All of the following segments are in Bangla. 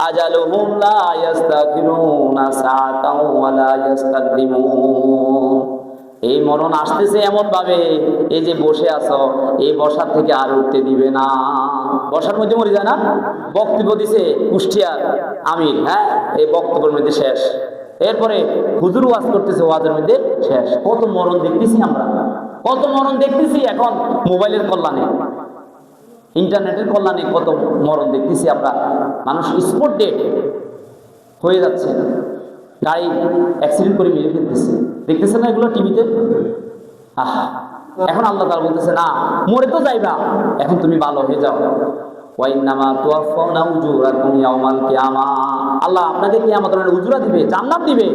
আজালুহুম লা ইস্তাখিরুনা সাআতাও ওয়া লা ইস্তাকদিমুন। এই মরণ আসতেছে এমন ভাবে, এই যে বসে আছো, এই বসার থেকে আর উঠতে দিবে না। বসার মধ্যে মরে যায় না? বক্তব্য দিছে কুষ্টিয়ার আমির, হ্যাঁ, এই বক্তব্যের মধ্যে শেষ। এরপরে হুজুর ওয়াজ করতেছে, ওয়াজের মধ্যে শেষ। কত মরণ দেখতেছি আমরা, কত মরণ দেখতেছি। এখন মোবাইলের কল্যাণে, ইন্টারনেটের কল্যাণে কত মরণ দেখতেছি আমরা। মানুষ স্পট ডেট হয়ে যাচ্ছে, গাড়ি অ্যাক্সিডেন্ট করে মেরে ফেলতেছে, দেখতেছে না এগুলো টিভিতে? এখন আল্লাহ তাআলা বলতেছে, না, মরে তো যাইবা, এখন তুমি ভালো হয়ে যাও। ওয়াইন্নামা তুওয়াফাউনা উজুরাকুম ইয়াওমাল কিয়ামাহ, আল্লাহ আপনাকে কিয়ামতের দিন উজুরা দিবে, জান্নাত দিবে।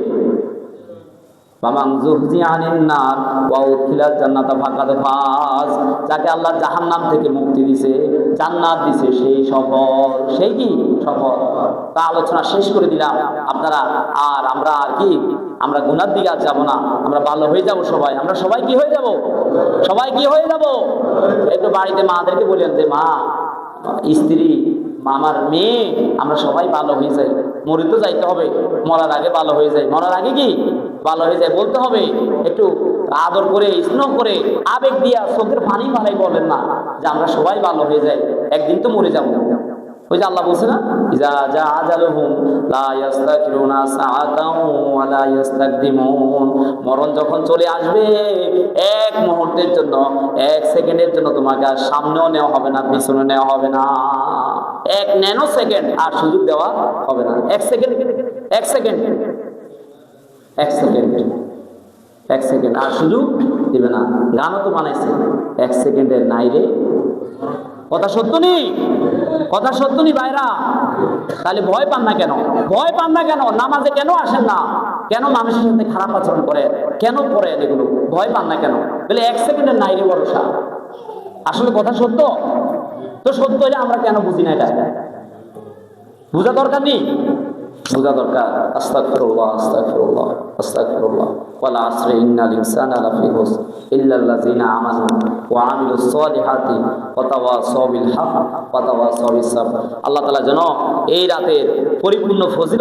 ফামান যুহজিয়া আনিন নার ওয়া উদখিলাল জান্নাতা ফাকাদ ফাজ, যাকে আল্লাহ জাহান্নাম থেকে মুক্তি দিয়েছে, জান্নাত দিয়েছে, সেই সফল। সেই কি সফল? তা আলোচনা শেষ করে দিলাম। আপনারা আর আমরা আর কি, আমরা গুনার দিকে আর যাবো না, আমরা ভালো হয়ে যাব সবাই। আমরা সবাই কি হয়ে যাব? সবাই কি হয়ে যাব? একটু বাড়িতে মাদেরকে বলেন যে, মা, স্ত্রী, মামার মেয়ে, আমরা সবাই ভালো হয়ে যাই। মরে তো যাইতে হবে, মরার আগে ভালো হয়ে যায়। মরার আগে কি ভালো হয়ে যায় বলতে হবে। একটু আদর করে, স্নেহ করে, আবেগ দিয়া, চোখের পানি মারাই বলেন না যে আমরা সবাই ভালো হয়ে যাই, একদিন তো মরে যাবো। ওই যে আল্লাহ বলছে না, ইজা জা আজালুহুম লা ইস্তাখিরুনা সাআতাও ওয়া লা ইস্তাকদিমুন, মরণ যখন চলে আসবে, এক মুহূর্তের জন্য, এক সেকেন্ডের জন্য তোমাকে আর সামনেও নেওয়া হবে না, পিছনে নেওয়া হবে না। এক ন্যানো সেকেন্ড আর সুযোগ দেওয়া হবে না। এক সেকেন্ড, এক সেকেন্ড, এক সেকেন্ড, এক সেকেন্ড আর সুযোগ দিবে না। গানও তো বানাইছে, এক সেকেন্ডের নাই রে। কথা সত্য নেই? কথা সত্য নেই ভাইরা? তাহলে ভয় পান না কেন? ভয় পান না কেন? নামাজে কেন আসেন না? কেন মানুষের সাথে খারাপ আচরণ করেন? কেন করেন এগুলো? ভয় পান না কেন? বলে এক সেকেন্ডের নাই রে ভরসা। আসলে কথা সত্য তো, সত্য হলে আমরা কেন বুঝি না? এটা বোঝা দরকার নেই? বোঝা দরকার। আস্তাগফিরুল্লাহ, আস্তাগফিরুল্লাহ, আস্তাগফিরুল্লাহ। ওয়াল আসরি ইন্নাল ইনসানা লাফি খুসর ইল্লাল্লাযিনা আমানু ওয়া আমিলুস সলিহাতি ওয়া তাওয়াসাউ বিল হক ওয়া তাওয়াসাউ বিস সাবর। আল্লাহ তাআলা যেন এই রাতের পরিপূর্ণ ফজিলত